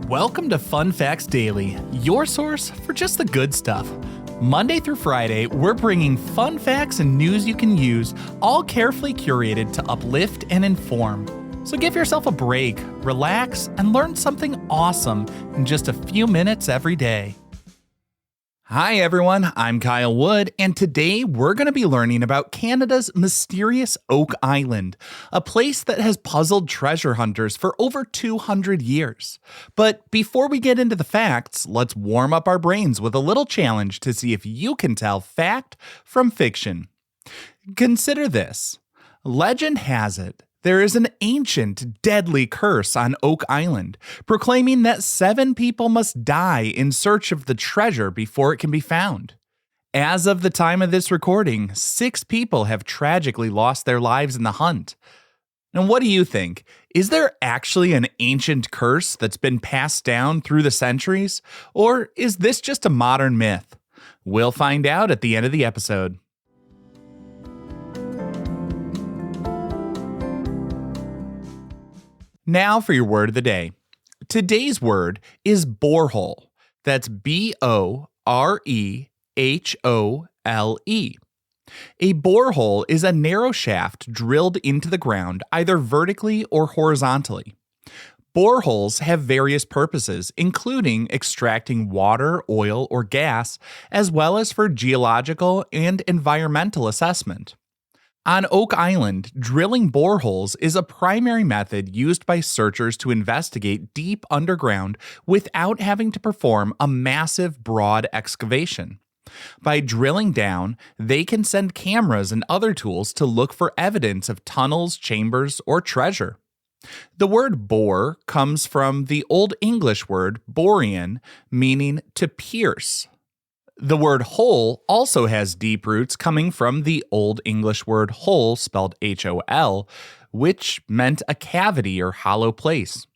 Welcome to Fun Facts Daily, your source for just the good stuff. Monday through Friday, we're bringing fun facts and news you can use, all carefully curated to uplift and inform. So give yourself a break, relax, and learn something awesome in just a few minutes every day. Hi everyone, I'm Kyle Wood, and today we're going to be learning about Canada's mysterious Oak Island, a place that has puzzled treasure hunters for over 200 years. But before we get into the facts, let's warm up our brains with a little challenge to see if you can tell fact from fiction. Consider this. Legend has it there is an ancient, deadly curse on Oak Island, proclaiming that 7 people must die in search of the treasure before it can be found. As of the time of this recording, 6 people have tragically lost their lives in the hunt. And what do you think? Is there actually an ancient curse that's been passed down through the centuries? Or is this just a modern myth? We'll find out at the end of the episode. Now for your word of the day. Today's word is borehole. That's B-O-R-E-H-O-L-E. A borehole is a narrow shaft drilled into the ground, either vertically or horizontally. Boreholes have various purposes, including extracting water, oil, or gas, as well as for geological and environmental assessment. On Oak Island, drilling boreholes is a primary method used by searchers to investigate deep underground without having to perform a massive, broad excavation. By drilling down, they can send cameras and other tools to look for evidence of tunnels, chambers, or treasure. The word bore comes from the Old English word borean, meaning to pierce. The word hole also has deep roots coming from the Old English word hole, spelled H-O-L, which meant a cavity or hollow place.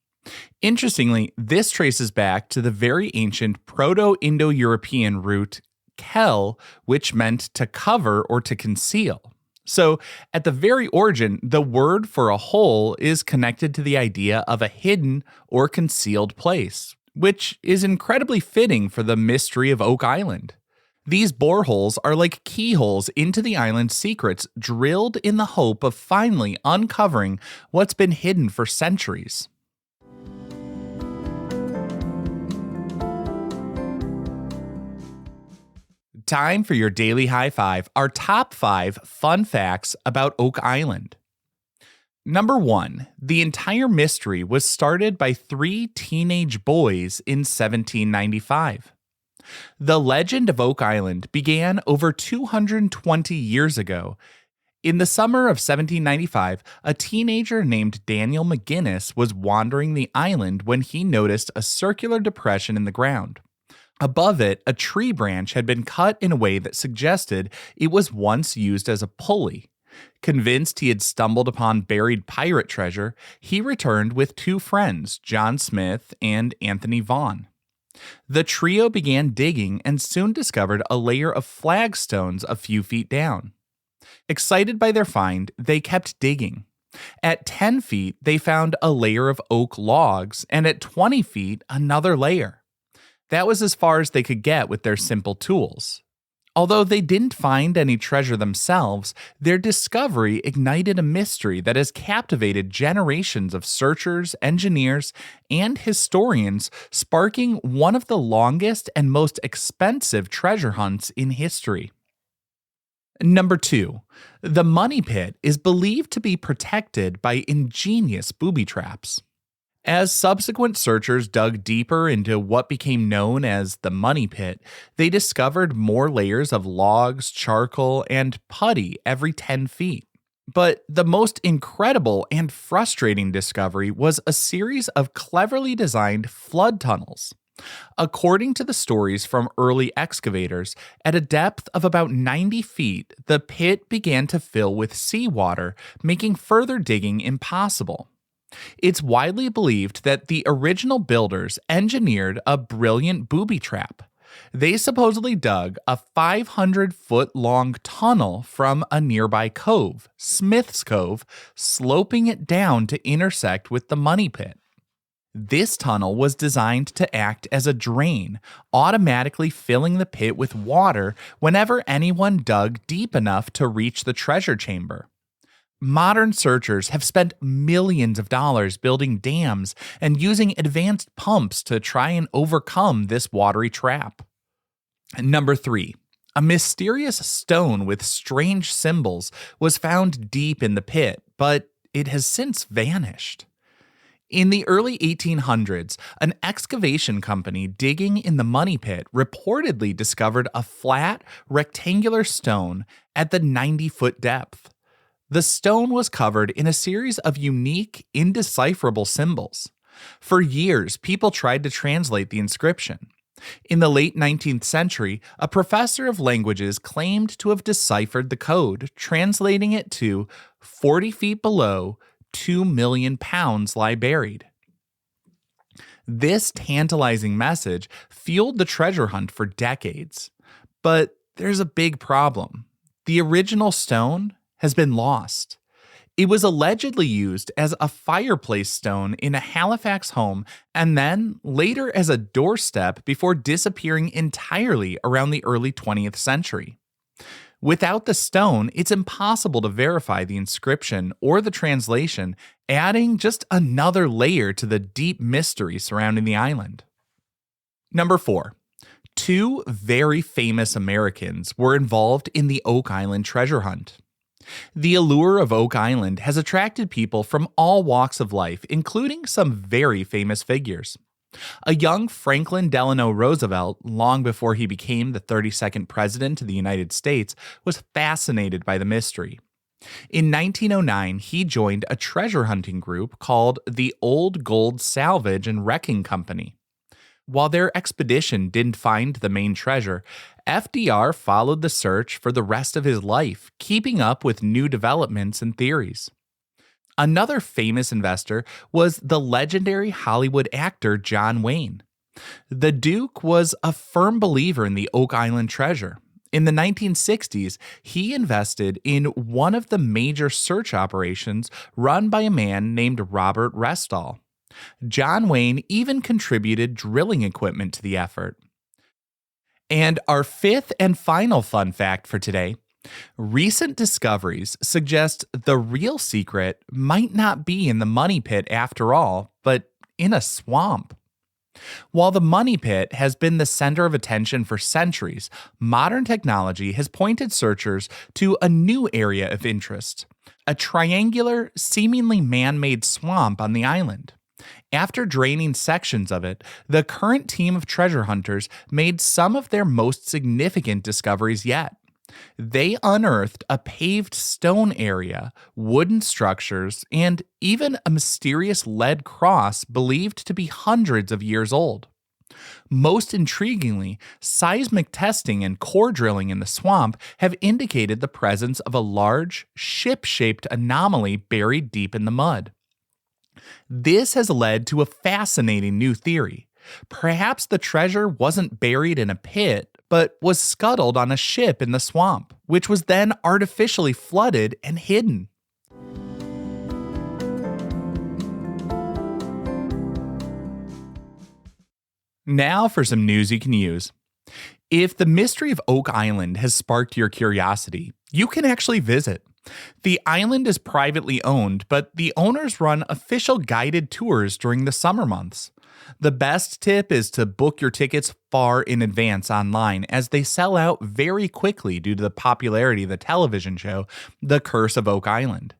Interestingly, this traces back to the very ancient Proto-Indo-European root kel, which meant to cover or to conceal. So, at the very origin, the word for a hole is connected to the idea of a hidden or concealed place, which is incredibly fitting for the mystery of Oak Island. These boreholes are like keyholes into the island's secrets, drilled in the hope of finally uncovering what's been hidden for centuries. Time for your daily high five, our top 5 fun facts about Oak Island. Number 1, the entire mystery was started by 3 teenage boys in 1795. The legend of Oak Island began over 220 years ago. In the summer of 1795, a teenager named Daniel McGinnis was wandering the island when he noticed a circular depression in the ground. Above it, a tree branch had been cut in a way that suggested it was once used as a pulley. Convinced he had stumbled upon buried pirate treasure, he returned with 2 friends, John Smith and Anthony Vaughan. The trio began digging and soon discovered a layer of flagstones a few feet down. Excited by their find, they kept digging. At 10 feet, they found a layer of oak logs, and at 20 feet, another layer. That was as far as they could get with their simple tools. Although they didn't find any treasure themselves, their discovery ignited a mystery that has captivated generations of searchers, engineers, and historians, sparking one of the longest and most expensive treasure hunts in history. Number 2, the money pit is believed to be protected by ingenious booby traps. As subsequent searchers dug deeper into what became known as the money pit, they discovered more layers of logs, charcoal, and putty every 10 feet. But the most incredible and frustrating discovery was a series of cleverly designed flood tunnels. According to the stories from early excavators, at a depth of about 90 feet, the pit began to fill with seawater, making further digging impossible. It's widely believed that the original builders engineered a brilliant booby trap. They supposedly dug a 500-foot-long tunnel from a nearby cove, Smith's Cove, sloping it down to intersect with the money pit. This tunnel was designed to act as a drain, automatically filling the pit with water whenever anyone dug deep enough to reach the treasure chamber. Modern searchers have spent millions of dollars building dams and using advanced pumps to try and overcome this watery trap. Number 3. A mysterious stone with strange symbols was found deep in the pit, but it has since vanished. In the early 1800s, an excavation company digging in the money pit reportedly discovered a flat, rectangular stone at the 90-foot depth. The stone was covered in a series of unique, indecipherable symbols. For years, people tried to translate the inscription. In the late 19th century, a professor of languages claimed to have deciphered the code, translating it to 40 feet below, 2 million pounds lie buried. This tantalizing message fueled the treasure hunt for decades. But there's a big problem. The original stone has been lost. It was allegedly used as a fireplace stone in a Halifax home and then later as a doorstep before disappearing entirely around the early 20th century. Without the stone, it's impossible to verify the inscription or the translation, adding just another layer to the deep mystery surrounding the island. Number 4. 2 very famous Americans were involved in the Oak Island treasure hunt. The allure of Oak Island has attracted people from all walks of life, including some very famous figures. A young Franklin Delano Roosevelt, long before he became the 32nd President of the United States, was fascinated by the mystery. In 1909, he joined a treasure hunting group called the Old Gold Salvage and Wrecking Company. While their expedition didn't find the main treasure, FDR followed the search for the rest of his life, keeping up with new developments and theories. Another famous investor was the legendary Hollywood actor John Wayne. The Duke was a firm believer in the Oak Island treasure. In the 1960s, he invested in one of the major search operations run by a man named Robert Restall. John Wayne even contributed drilling equipment to the effort. And our 5th and final fun fact for today: recent discoveries suggest the real secret might not be in the money pit after all, but in a swamp. While the money pit has been the center of attention for centuries, modern technology has pointed searchers to a new area of interest: a triangular, seemingly man-made swamp on the island. After draining sections of it, the current team of treasure hunters made some of their most significant discoveries yet. They unearthed a paved stone area, wooden structures, and even a mysterious lead cross believed to be hundreds of years old. Most intriguingly, seismic testing and core drilling in the swamp have indicated the presence of a large, ship-shaped anomaly buried deep in the mud. This has led to a fascinating new theory. Perhaps the treasure wasn't buried in a pit, but was scuttled on a ship in the swamp, which was then artificially flooded and hidden. Now for some news you can use. If the mystery of Oak Island has sparked your curiosity, you can actually visit. The island is privately owned, but the owners run official guided tours during the summer months. The best tip is to book your tickets far in advance online, as they sell out very quickly due to the popularity of the television show, The Curse of Oak Island.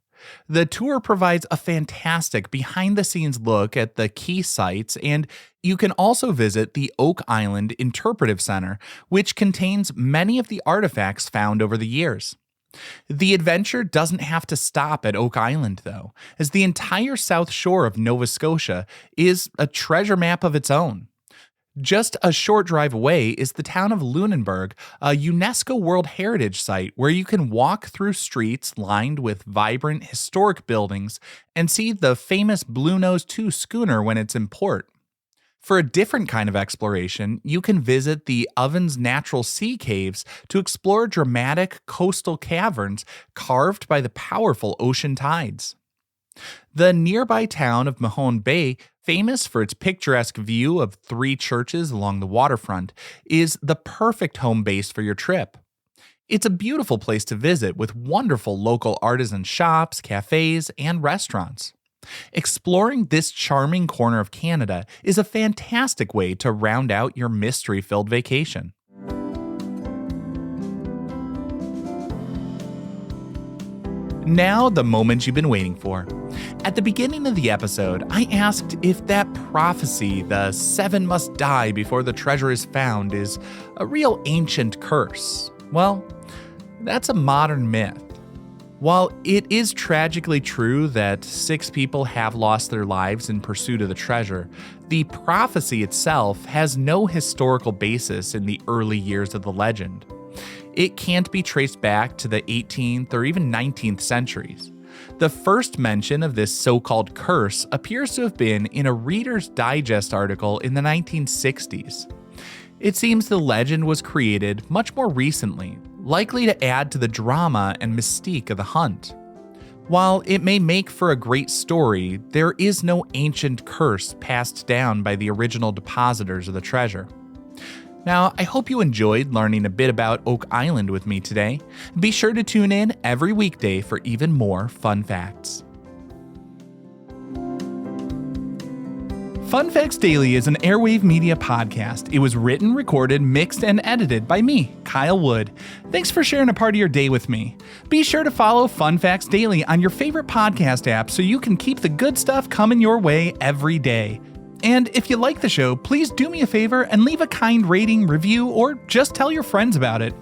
The tour provides a fantastic behind-the-scenes look at the key sites, and you can also visit the Oak Island Interpretive Center, which contains many of the artifacts found over the years. The adventure doesn't have to stop at Oak Island, though, as the entire south shore of Nova Scotia is a treasure map of its own. Just a short drive away is the town of Lunenburg, a UNESCO World Heritage Site where you can walk through streets lined with vibrant historic buildings and see the famous Bluenose 2 schooner when it's in port. For a different kind of exploration, you can visit the Ovens Natural Sea Caves to explore dramatic coastal caverns carved by the powerful ocean tides. The nearby town of Mahone Bay, famous for its picturesque view of three churches along the waterfront, is the perfect home base for your trip. It's a beautiful place to visit with wonderful local artisan shops, cafes, and restaurants. Exploring this charming corner of Canada is a fantastic way to round out your mystery-filled vacation. Now, the moment you've been waiting for. At the beginning of the episode, I asked if that prophecy, the 7 must die before the treasure is found, is a real ancient curse. Well, that's a modern myth. While it is tragically true that 6 people have lost their lives in pursuit of the treasure, the prophecy itself has no historical basis in the early years of the legend. It can't be traced back to the 18th or even 19th centuries. The first mention of this so-called curse appears to have been in a Reader's Digest article in the 1960s. It seems the legend was created much more recently, likely to add to the drama and mystique of the hunt. While it may make for a great story, there is no ancient curse passed down by the original depositors of the treasure. Now, I hope you enjoyed learning a bit about Oak Island with me today. Be sure to tune in every weekday for even more fun facts. Fun Facts Daily is an Airwave Media podcast. It was written, recorded, mixed, and edited by me, Kyle Wood. Thanks for sharing a part of your day with me. Be sure to follow Fun Facts Daily on your favorite podcast app so you can keep the good stuff coming your way every day. And if you like the show, please do me a favor and leave a kind rating, review, or just tell your friends about it.